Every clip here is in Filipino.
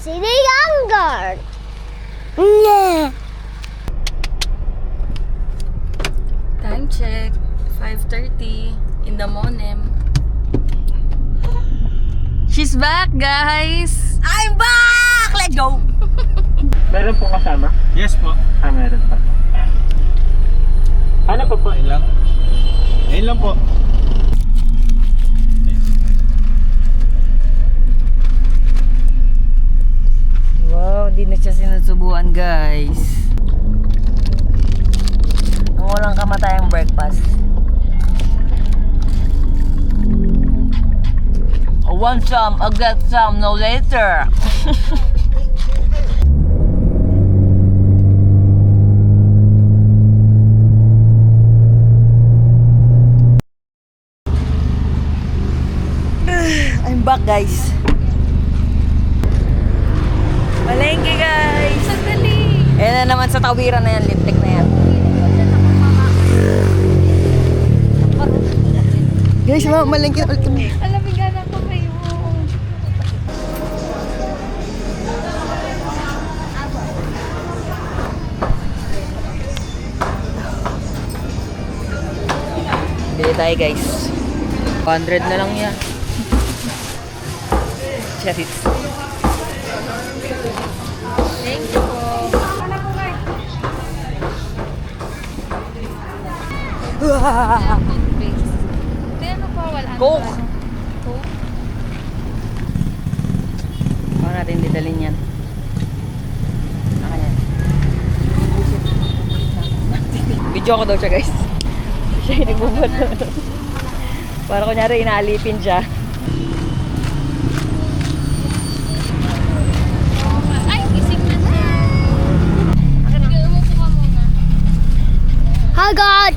City Younger. Yeah. Time check, 5:30 in the morning. She's back, guys! I'm back! Let's go! Meron po kasama? Yes po. Meron pa. Ano po po? Ayun lang. Ayun lang po. Wow, di na siya sinusubuan, guys. Ang walang kamatayang breakfast. I want some, I'll get some, no later. I'm back, guys. Malengke, guys. Sandali. Ayan na naman sa tawiran na yan, liptik na yan. Guys, malengke na ulit kami. Alamigan ako kayo. Bili tayo, guys. 100 na lang yan. Charits. Thank you po. Wala po guys. Ito ano po, wala. Coke! Coke? Baka natin didalhin yan. Saka yan. Video ko daw siya, guys. Siya yung nagbubuhat. Para kunyari inaalipin siya. Ay, gising na siya. Umupo ka muna. Hi God!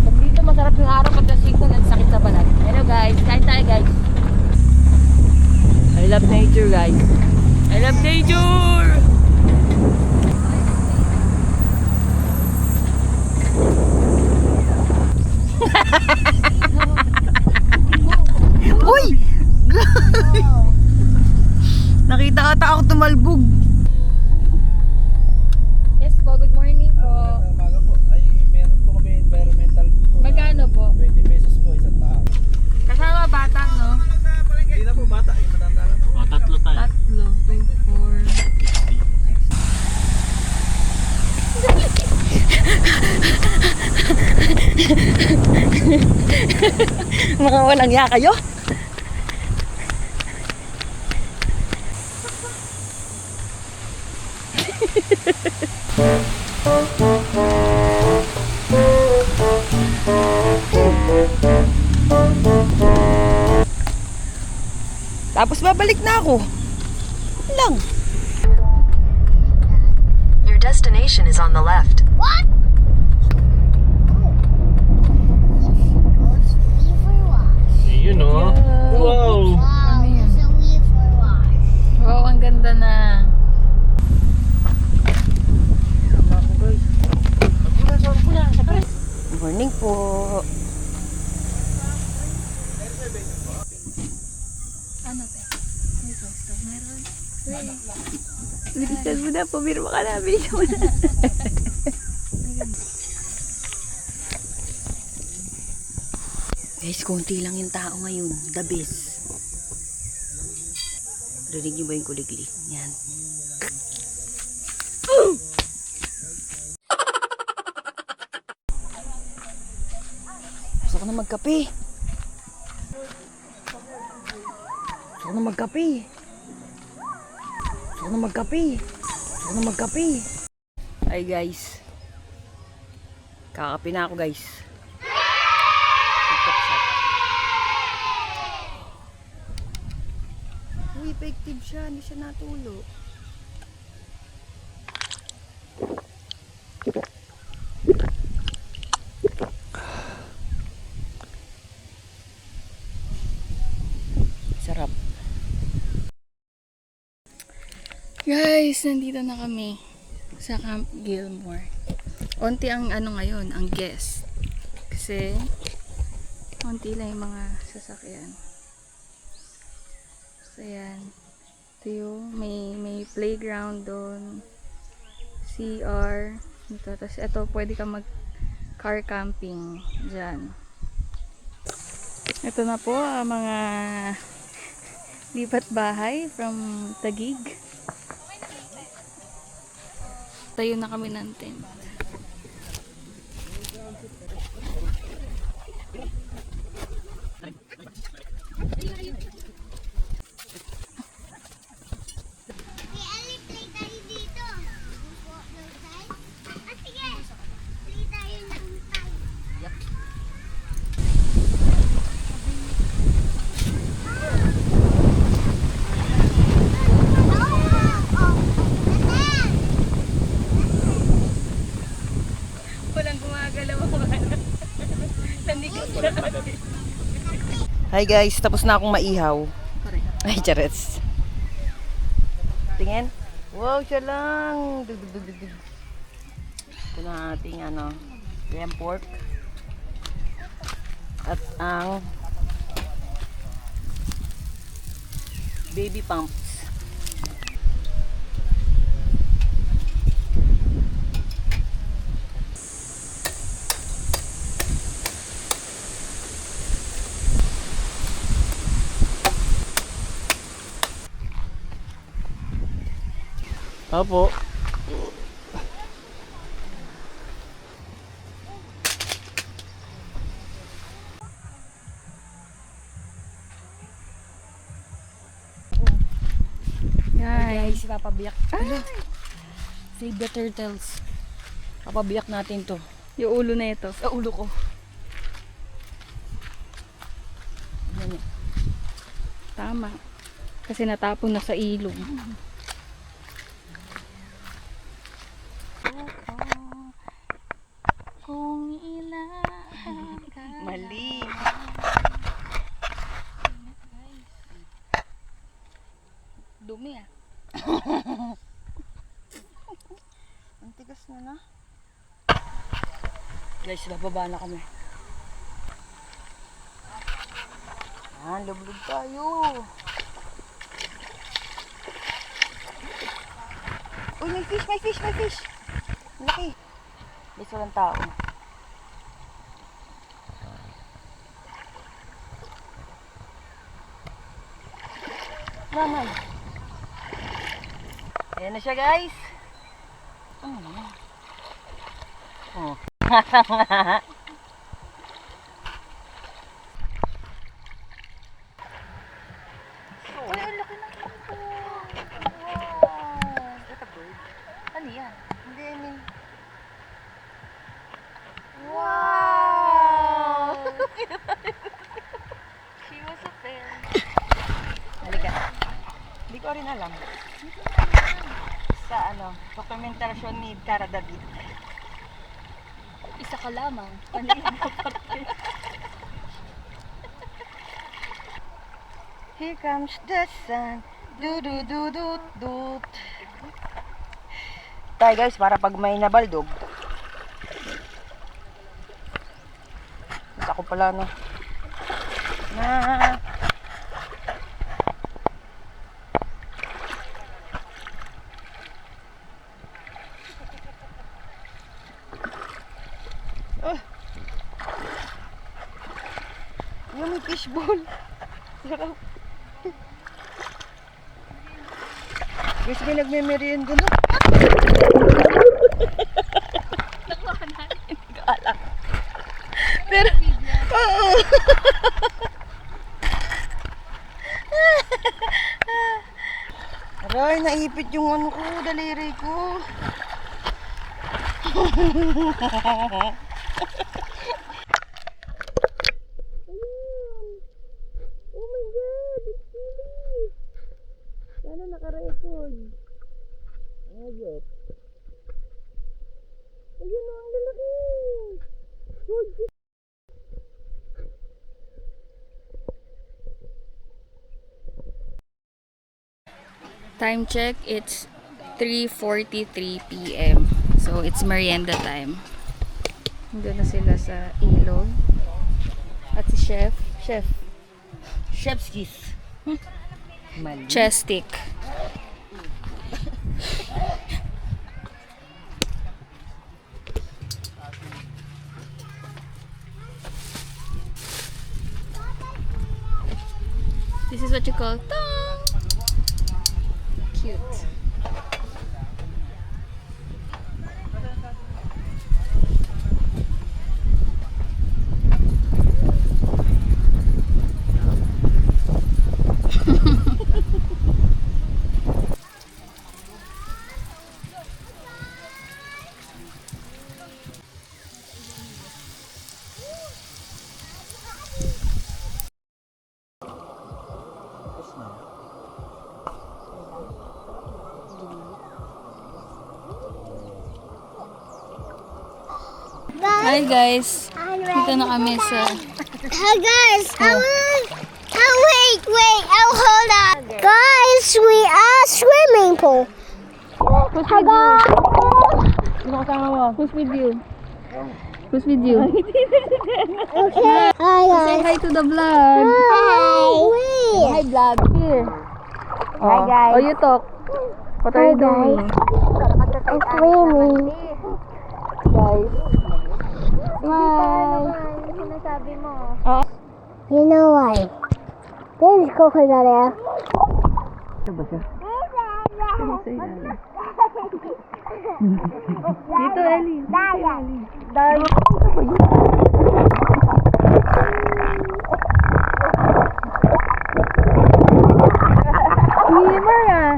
Pag dito masarap yung araw pagkasing ko, nagsakit sa balat. Hello guys, kain tayo guys. I love nature, guys. I love nature! Uy! Nakita ata ako tumalbog. Yes po, good morning po. Umaga po. Ay, meron po kami environmental po. Magkano po? 20 pesos po isang tao. Kasama batang, no? Hindi na po bata. Yung matanda lang po. Tatlo tayo. Tatlo, 2, 4. Mga walang ya kayo? Tapos babalik na ako. Lang. Your destination is on the left. What? Yun o. Wow. Wow, it's a weaver wash. Wow, ang ganda na. Morning po. Ano te? Ito, meron. Bilisan mo na, pumirma ka na. Bilisan mo na. Guys, konti lang yung tao ngayon. The best. Rinig niyo ba yung kuliglig? Yan. Gusto ko na magkape. Gusto ko na magkape. Gusto ko na magkape. Gusto ko na magkape. Ay guys. Kakape na ako guys. TikTok shot. Uy, effective siya. Hindi siya natulo. Sarap. Guys, nandito na kami sa Camp Gilmore. Onti ang ano ngayon, ang guest. Kasi onti lang yung mga sasakyan. So, ayan. Ito yung may playground doon. CR. Ito. Tapos ito, pwede ka mag car camping dyan. Ito na po ang mga lipat bahay from Taguig. Tayo na kami ng tent. Walang gumagalaw ako. Hi guys, tapos na akong maihaw. Ay, charets. Tingin. Wow, siya lang. Dug, dug, dug, dug. Ito na ating lamb pork. At ang baby pumps. Opo. Guys. Papabiyak. Save the turtles. Papabiyak natin to. Yung ulo na ito. Sa ulo ko. Yan. Tama. Kasi natapon na sa ilog. Kung ilan Mali. dumi ah. Ang tigas na. Guys, bababa na kami. Lublog tayo. Uy, may fish, may fish, may fish. Laki. Guys, walang tao. Naman. Ayan na siya, guys. Oh. Ay, ang laki ng ito. Wow. Is that a bird? Ano yan? Hindi, I mean... Wow! She was a fairy. Halika. Hindi ko rin alam. Sa dokumentasyon ni Cara David. Isa ka lamang. Here comes the sun. Do do do do do. Tayo guys, para pag may nabaldog. Ako pala na. Oh. Yung may fishbowl. Sarap. Guys, may nagme-merienda na. Nakuha natin. Hindi ko alam. Pero, oo. Aray, naipit yung daliri ko. Oh my God, it's chilly. Sana naka-record. Ayop. Ayun o, ang lalaki. Goldfish. Time check, it's 3:43 p.m. So, it's merienda time. Doon na sila sa ilog. At si Chef. Chef's kiss. Mali. chest stick. This is what you call tongue. Cute. Hi guys, dito na kami sa Hey guys, hold on. Guys, we are swimming pool. Who's with you? Who's with you? Who's with you? Okay. Hi Say guys. hi to the vlog. Hi. Wait. Hi vlog. Here. Hi, guys. Oh, you talk. What are you doing? I'm swimming. Guys. Smile. You know why? There's coconut there. Dito, Ellie. Swimmer ah.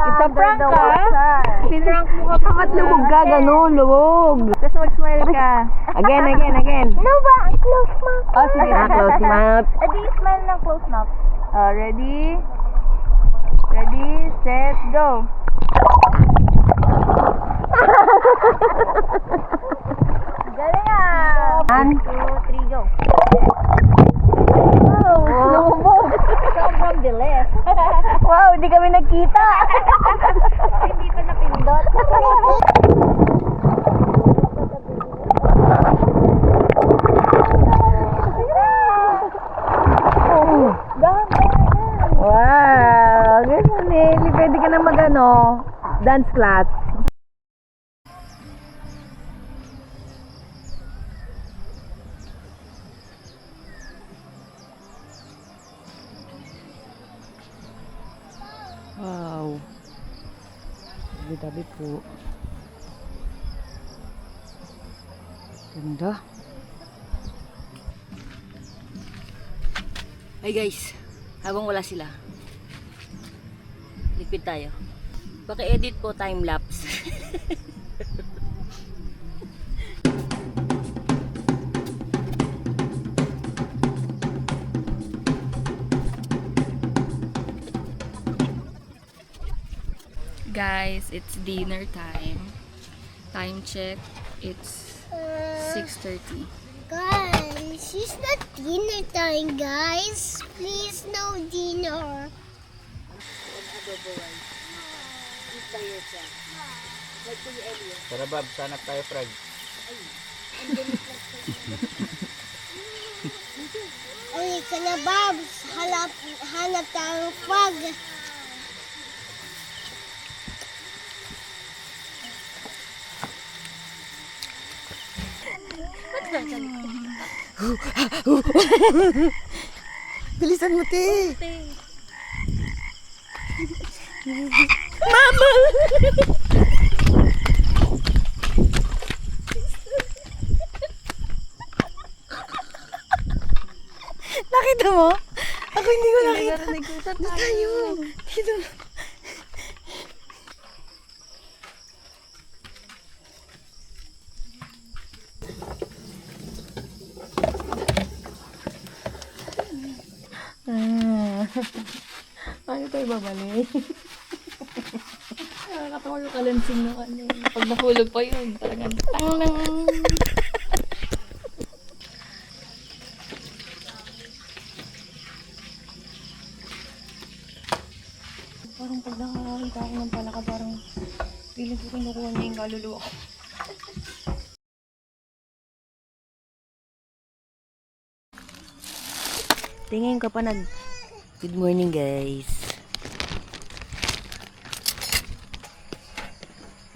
It's a prank ah. Pinrank mo ka. Dapat lubog ka, ganun, lubog. Tapos mag-smile ka. Again. No, but close mouth. Oh, sige. Close mouth. smile ng close mouth. Ready? Ready, set, go. Galing ah. 1, 2, 3, go. Wow, sobrang bilis. Wow, hindi kami nagkita. Hindi pa napindot. Wow, ganun Nelly. Pwede ka na dance class. Wow. Tabi-tabi po. Ganda. Hey guys, habang wala sila, ligpit tayo. Paki-edit po time-lapse. Guys, it's dinner time. Time check, it's 6:30. Guys, it's not dinner time, guys. Please, no dinner. Tara Bob, sanap tayo frag. Ay, ka na, Babs. Hanap tayong fog. Bilisan mo, te. Nakita mo? Ako hindi ko nakita. Nagkutat tayo. Dito. Paano tayo babalik? Nakakatawa yung kalansing ng ano. Pag nahulog pa yun, talagang tang. Parang pag nakakakita ako ng palaka, parang feeling ko kinukuha niya yung kaluluwa ko. Tingin ka pa Good morning, guys.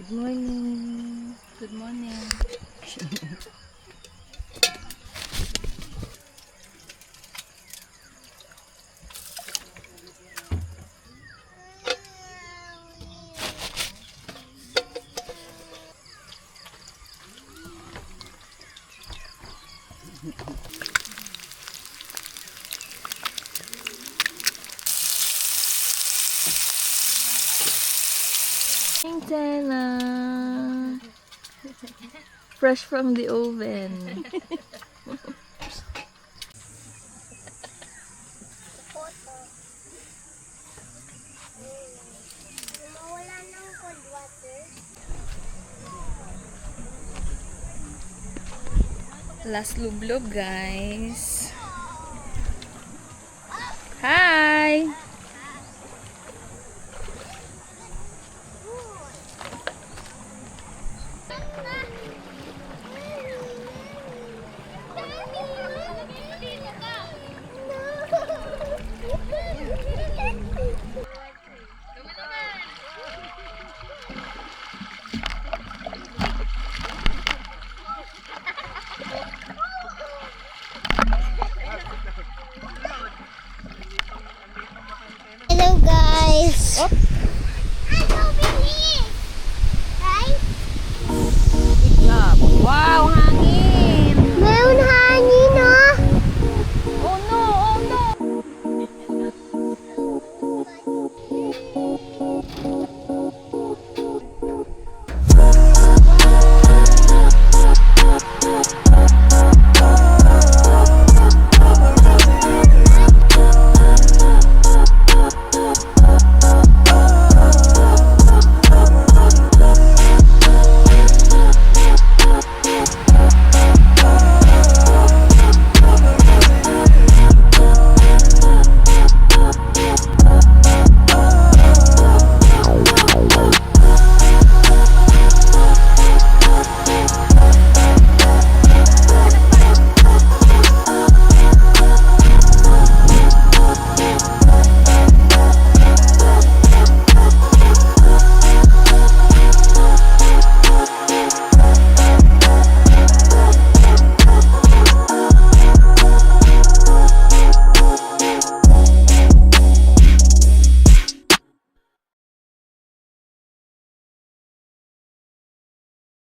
Good morning. Good morning. Tana. Fresh from the oven. Mawala ng cold water. Last lublog, guys. Hi! Hello guys. Hello Billy. Hi. Wow,